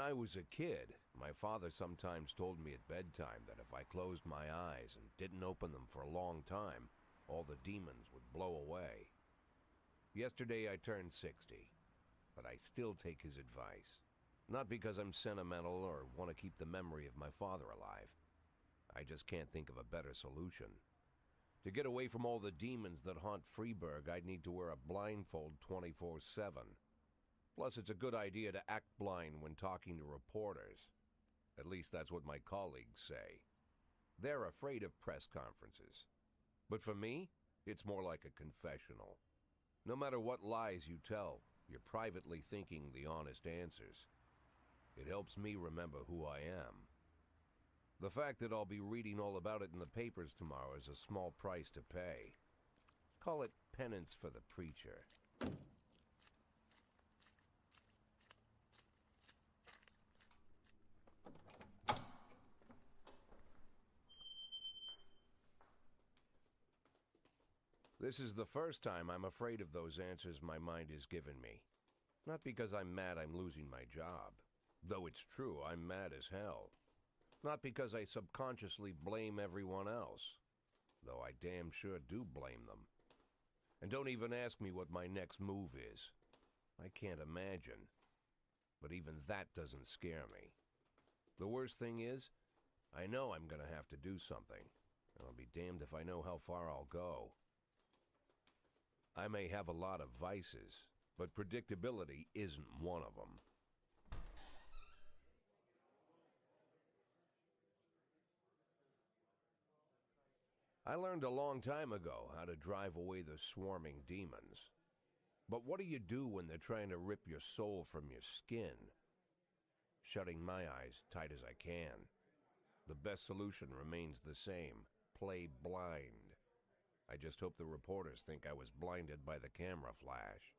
I was a kid, my father sometimes told me at bedtime that if I closed my eyes and didn't open them for a long time, all the demons would blow away. Yesterday I turned 60, but I still take his advice. Not because I'm sentimental or want to keep the memory of my father alive. I just can't think of a better solution. To get away from all the demons that haunt Freeburg, I'd need to wear a blindfold 24/7. Plus, it's a good idea to act blind when talking to reporters. At least that's what my colleagues say. They're afraid of press conferences. But for me, it's more like a confessional. No matter what lies you tell, you're privately thinking the honest answers. It helps me remember who I am. The fact that I'll be reading all about it in the papers tomorrow is a small price to pay. Call it penance for the preacher. This is the first time I'm afraid of those answers my mind has given me. Not because I'm mad I'm losing my job. Though it's true, I'm mad as hell. Not because I subconsciously blame everyone else. Though I damn sure do blame them. And don't even ask me what my next move is. I can't imagine. But even that doesn't scare me. The worst thing is, I know I'm gonna have to do something. And I'll be damned if I know how far I'll go. I may have a lot of vices, but predictability isn't one of them. I learned a long time ago how to drive away the swarming demons. But what do you do when they're trying to rip your soul from your skin? Shutting my eyes tight as I can. The best solution remains the same: play blind. I just hope the reporters think I was blinded by the camera flash.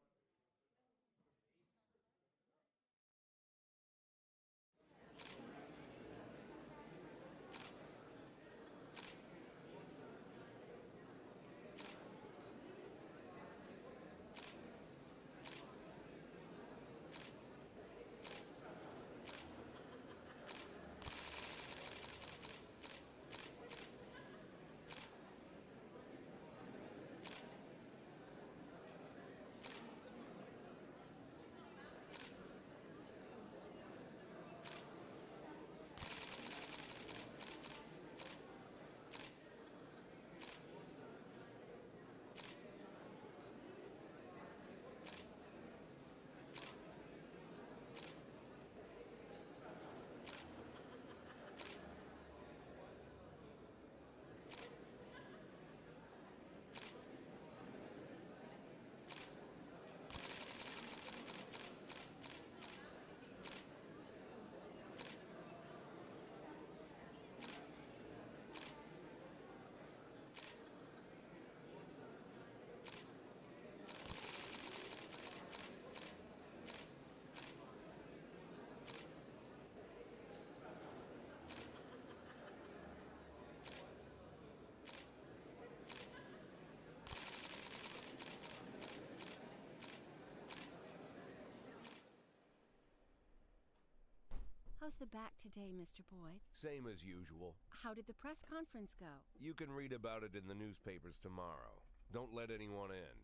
How's the back today, Mr. Boyd? Same as usual. How did the press conference go? You can read about it in the newspapers tomorrow. Don't let anyone in.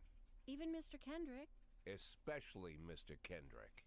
Even Mr. Kendrick? Especially Mr. Kendrick.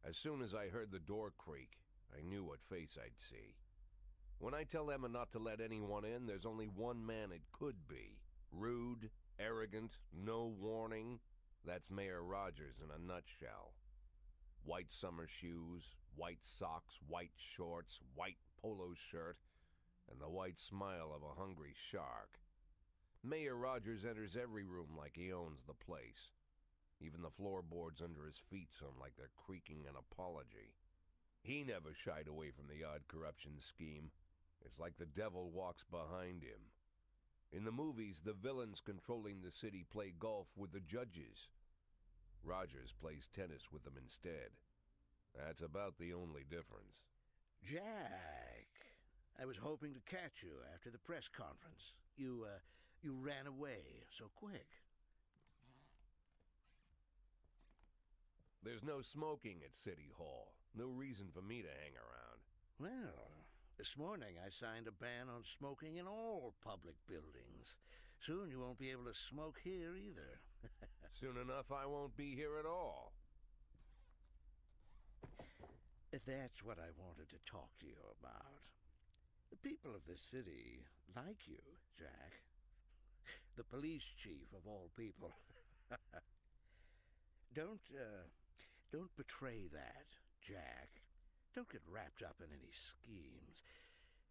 As soon as I heard the door creak, I knew what face I'd see. When I tell Emma not to let anyone in, there's only one man it could be. Rude, arrogant, no warning. That's Mayor Rogers in a nutshell. White summer shoes, white socks, white shorts, white polo shirt, and the white smile of a hungry shark. Mayor Rogers enters every room like he owns the place. Even the floorboards under his feet sound like they're creaking an apology. He never shied away from the odd corruption scheme. It's like the devil walks behind him. In the movies, the villains controlling the city play golf with the judges. Rogers plays tennis with them instead. That's about the only difference. Jack, I was hoping to catch you after the press conference. You ran away so quick. There's no smoking at City Hall. No reason for me to hang around. Well, this morning I signed a ban on smoking in all public buildings. Soon you won't be able to smoke here either. Soon enough, I won't be here at all. That's what I wanted to talk to you about. The people of this city like you, Jack. The police chief of all people. Don't betray that, Jack. Don't get wrapped up in any schemes.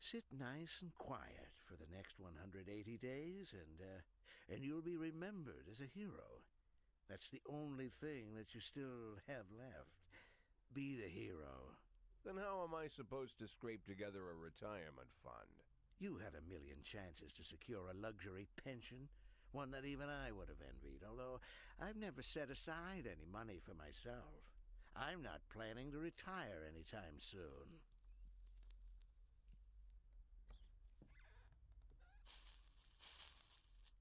Sit nice and quiet for the next 180 days, and you'll be remembered as a hero. That's the only thing that you still have left. Be the hero. Then how am I supposed to scrape together a retirement fund? You had a million chances to secure a luxury pension, one that even I would have envied, although I've never set aside any money for myself. I'm not planning to retire anytime soon.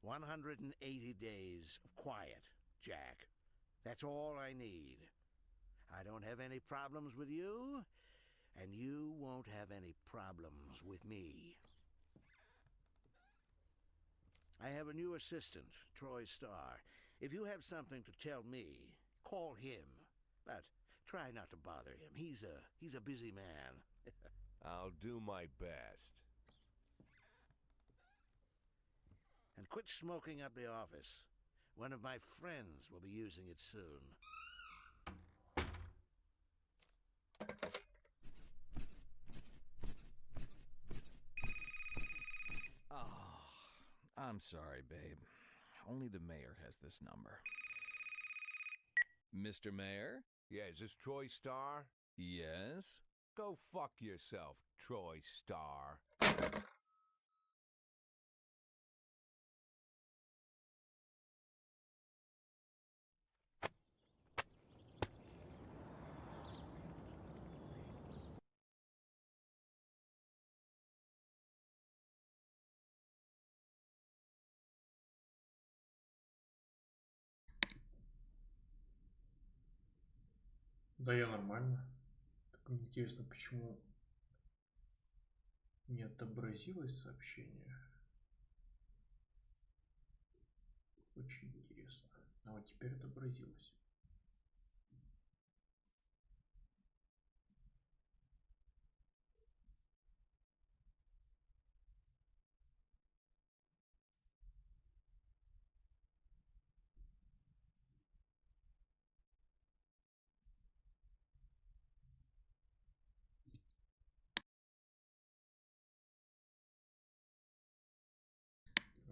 "180 days of quiet, Jack. That's all I need. I don't have any problems with you, and you won't have any problems with me. I have a new assistant, Troy Starr. If you have something to tell me, call him. But try not to bother him. He's a busy man." I'll do my best. "And quit smoking up the office. One of my friends will be using it soon." Oh, I'm sorry, babe. Only the mayor has this number. Mr. Mayor? Yeah, is this Troy Starr? Yes? Go fuck yourself, Troy Starr. Да, я нормально. Так интересно, почему не отобразилось сообщение? Очень интересно. А вот теперь отобразилось.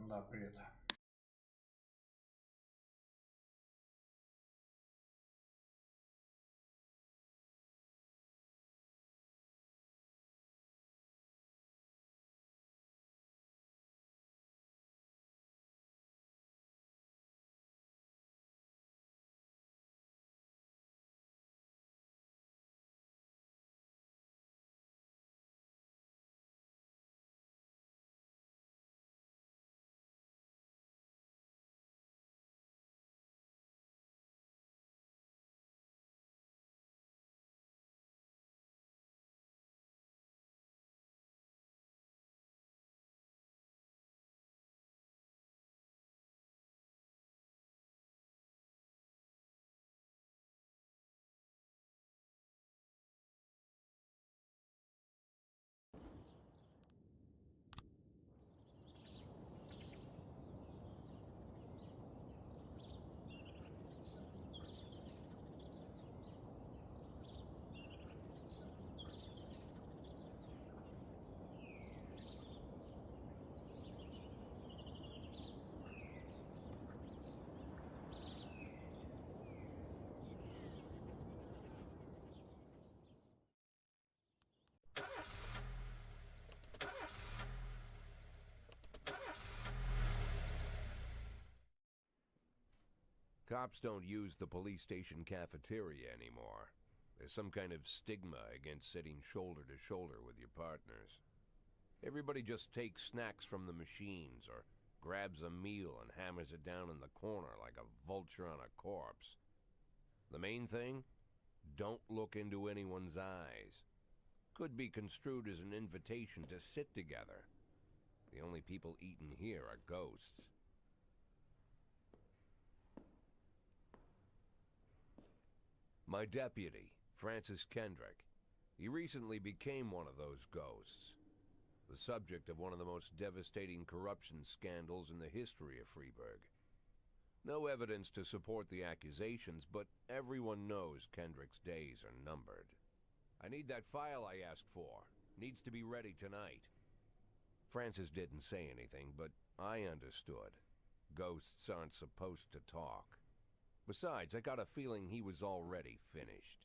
Да, привет. Cops don't use the police station cafeteria anymore. There's some kind of stigma against sitting shoulder to shoulder with your partners. Everybody just takes snacks from the machines or grabs a meal and hammers it down in the corner like a vulture on a corpse. The main thing? Don't look into anyone's eyes. Could be construed as an invitation to sit together. The only people eating here are ghosts. My deputy, Francis Kendrick. He recently became one of those ghosts. The subject of one of the most devastating corruption scandals in the history of Freeburg. No evidence to support the accusations, but everyone knows Kendrick's days are numbered. I need that file I asked for. Needs to be ready tonight. Francis didn't say anything, but I understood. Ghosts aren't supposed to talk. Besides, I got a feeling he was already finished.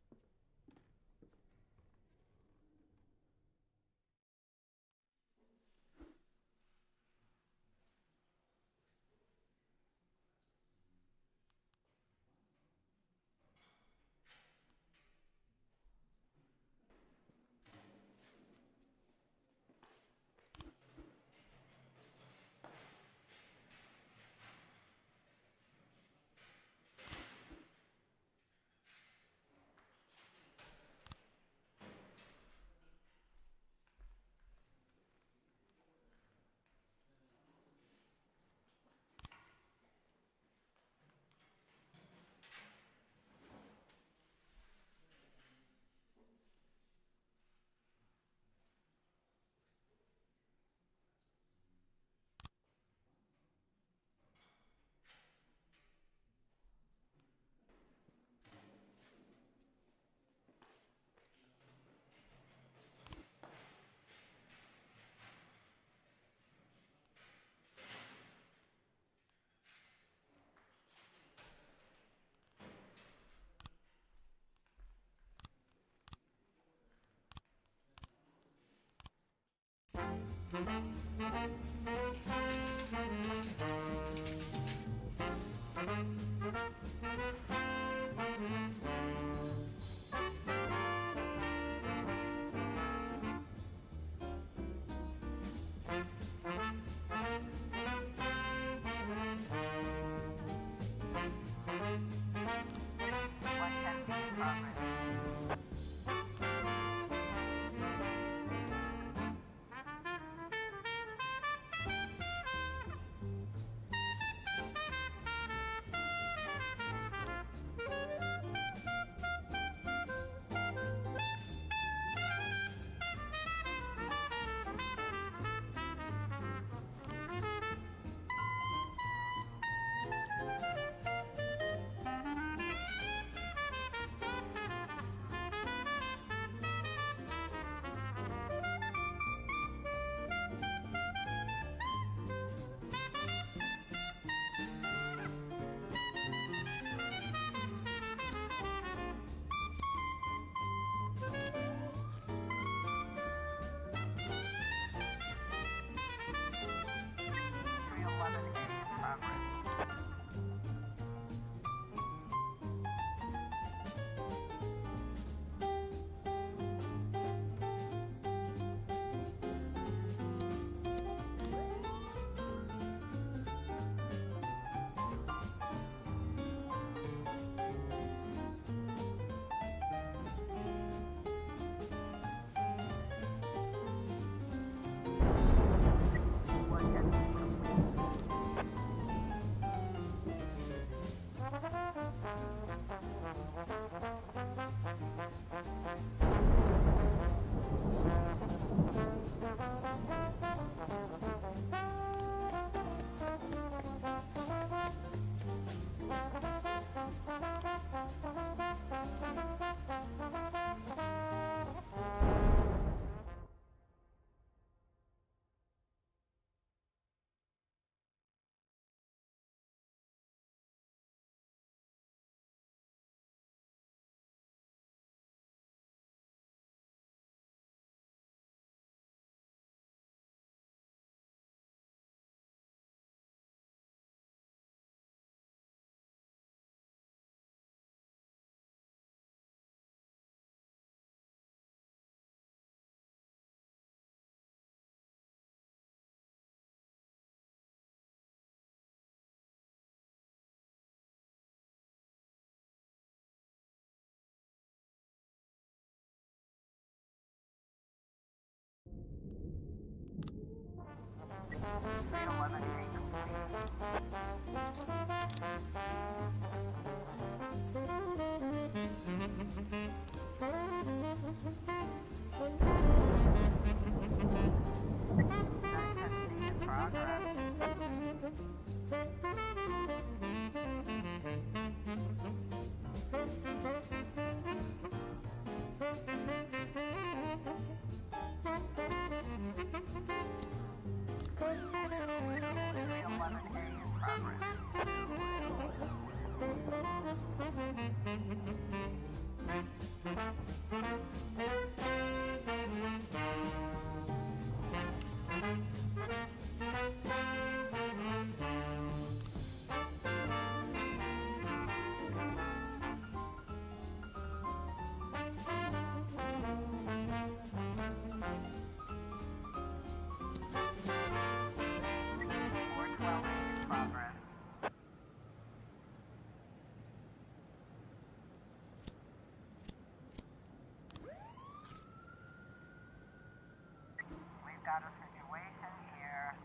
Got a situation here.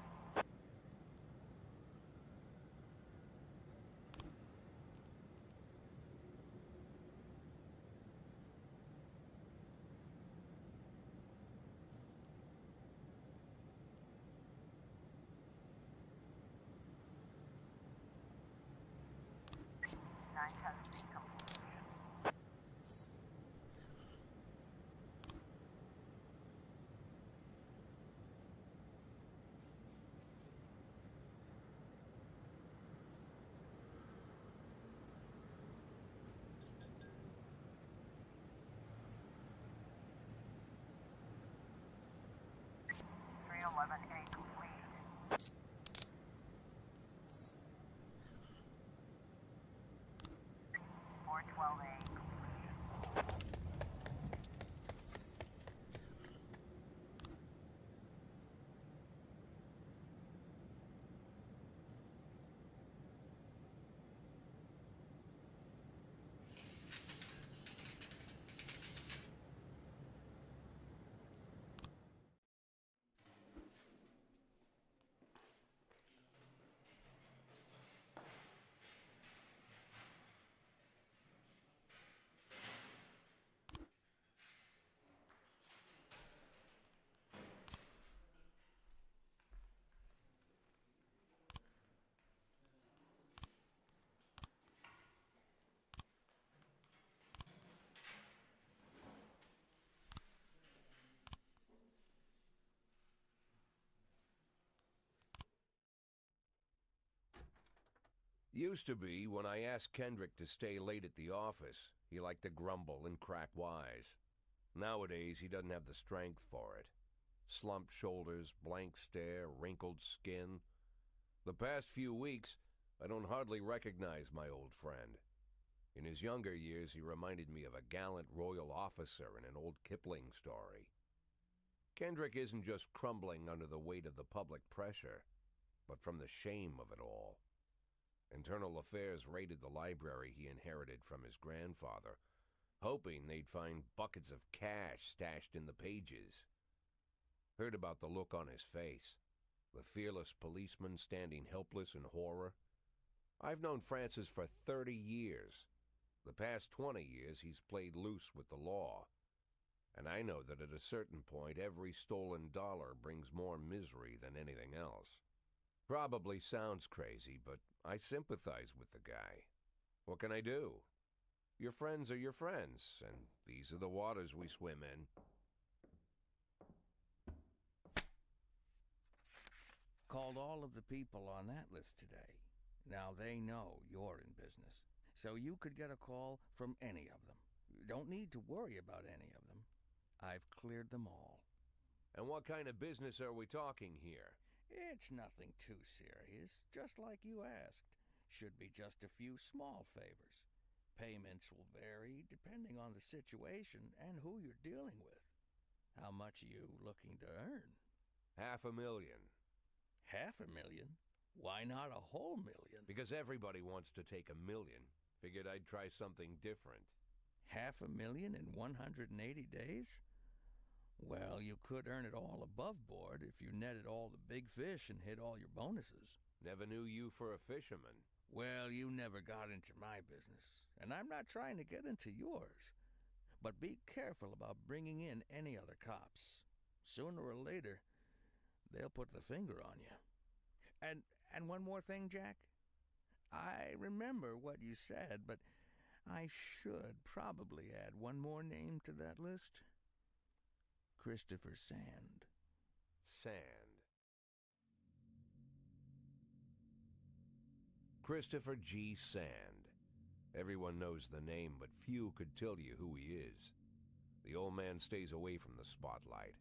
Nine testing complete. 311A complete. 412A complete. Used to be, when I asked Kendrick to stay late at the office, he liked to grumble and crack wise. Nowadays, he doesn't have the strength for it. Slumped shoulders, blank stare, wrinkled skin. The past few weeks, I don't hardly recognize my old friend. In his younger years, he reminded me of a gallant royal officer in an old Kipling story. Kendrick isn't just crumbling under the weight of the public pressure, but from the shame of it all. Internal Affairs raided the library he inherited from his grandfather, hoping they'd find buckets of cash stashed in the pages. Heard about the look on his face, the fearless policeman standing helpless in horror. I've known Francis for 30 years. The past 20 years he's played loose with the law. And I know that at a certain point every stolen dollar brings more misery than anything else. Probably sounds crazy, but I sympathize with the guy. What can I do? Your friends are your friends, and these are the waters we swim in. Called all of the people on that list today. Now they know you're in business, so you could get a call from any of them. You don't need to worry about any of them. I've cleared them all. And what kind of business are we talking here? It's nothing too serious, just like you asked. Should be just a few small favors. Payments will vary depending on the situation and who you're dealing with. How much are you looking to earn? $500,000. $500,000? Why not a whole million? Because everybody wants to take $1 million. Figured I'd try something different. $500,000 in 180 days? Well, you could earn it all above board if you netted all the big fish and hit all your bonuses. Never knew you for a fisherman. Well, you never got into my business, and I'm not trying to get into yours. But be careful about bringing in any other cops. Sooner or later, they'll put the finger on you. And one more thing, Jack. I remember what you said, but I should probably add one more name to that list. Christopher Sand. Sand. Christopher G. Sand. Everyone knows the name, but few could tell you who he is. The old man stays away from the spotlight.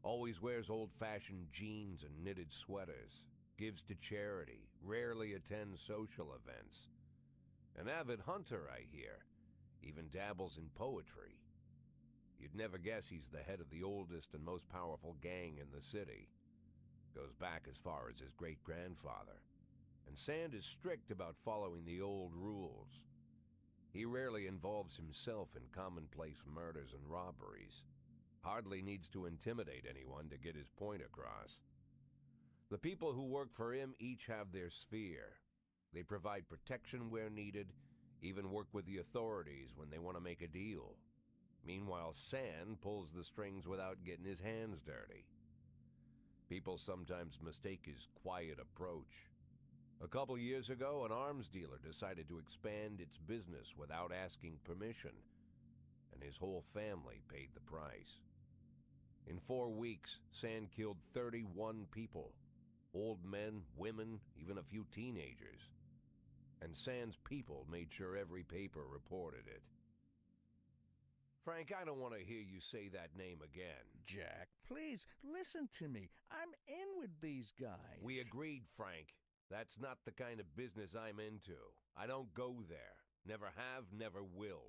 Always wears old-fashioned jeans and knitted sweaters. Gives to charity. Rarely attends social events. An avid hunter, I hear. Even dabbles in poetry. You'd never guess he's the head of the oldest and most powerful gang in the city. Goes back as far as his great-grandfather. And Sand is strict about following the old rules. He rarely involves himself in commonplace murders and robberies. Hardly needs to intimidate anyone to get his point across. The people who work for him each have their sphere. They provide protection where needed, even work with the authorities when they want to make a deal. Meanwhile, Sand pulls the strings without getting his hands dirty. People sometimes mistake his quiet approach. A couple years ago, an arms dealer decided to expand its business without asking permission, and his whole family paid the price. In 4 weeks, Sand killed 31 people. Old men, women, even a few teenagers. And Sand's people made sure every paper reported it. Frank, I don't want to hear you say that name again. Jack, please, listen to me. I'm in with these guys. We agreed, Frank. That's not the kind of business I'm into. I don't go there. Never have, never will.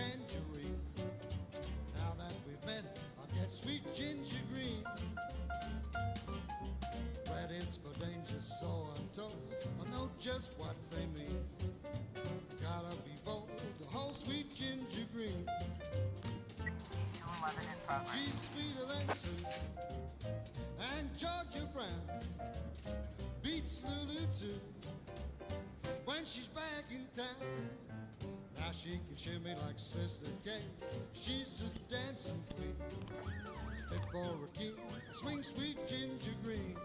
tangerine. Now that we've met, I'll get sweet ginger green. Ready for danger, so I'm told. I know just what they mean. Gotta be bold to hold sweet ginger green. 211 in progress. She's sweeter than Sue and Georgia Brown beats Lulu too when she's back in town. Now she can shimmy like Sister Kate. She's a dancing queen, fit for a king. Swing sweet ginger green.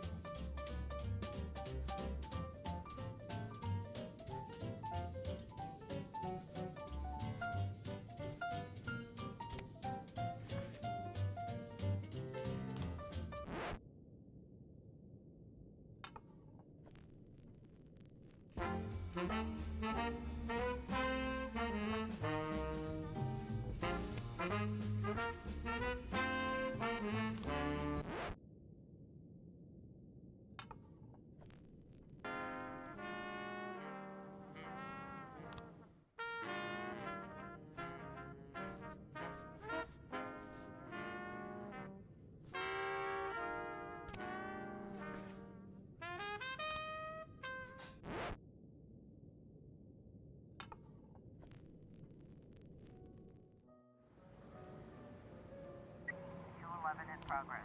In progress.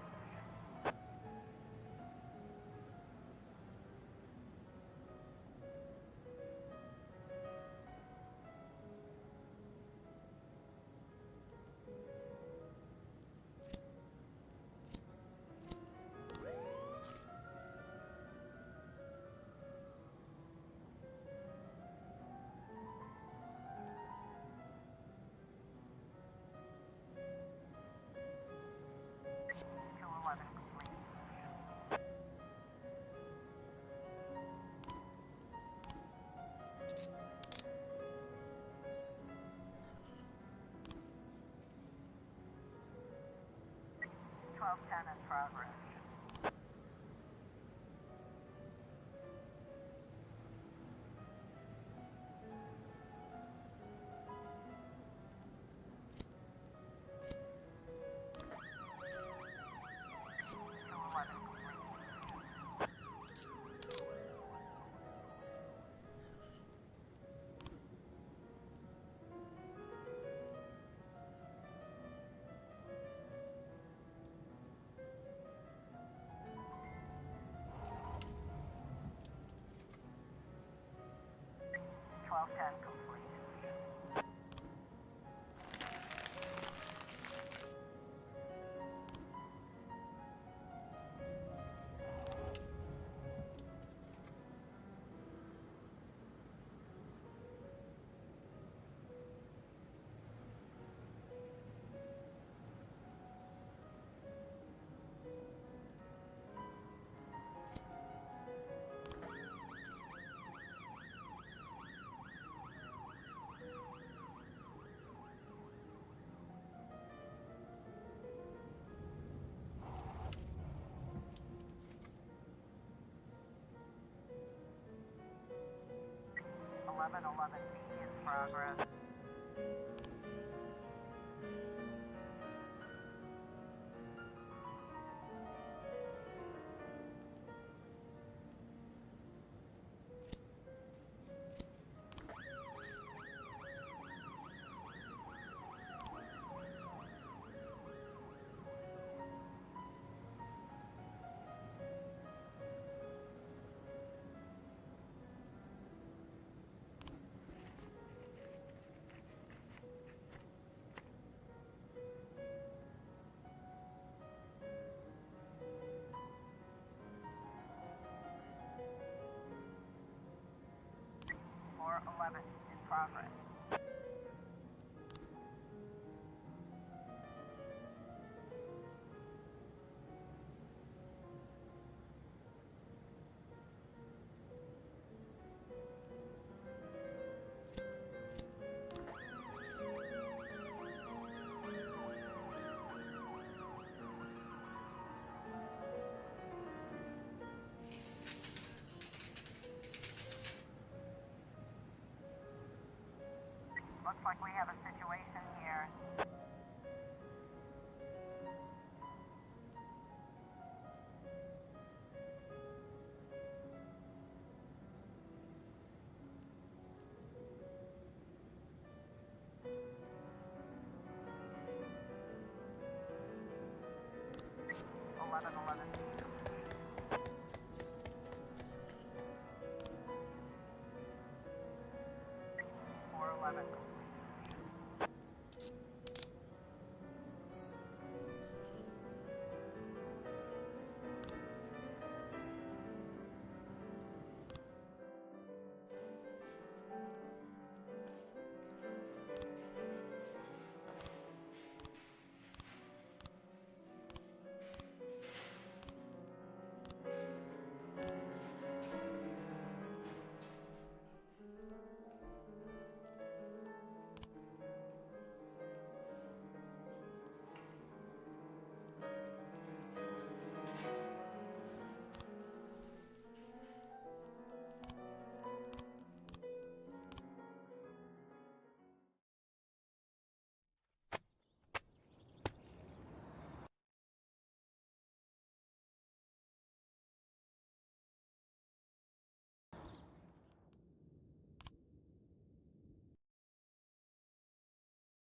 In progress. Complete. B in progress. In progress. Looks like we have a situation 411B complete. 411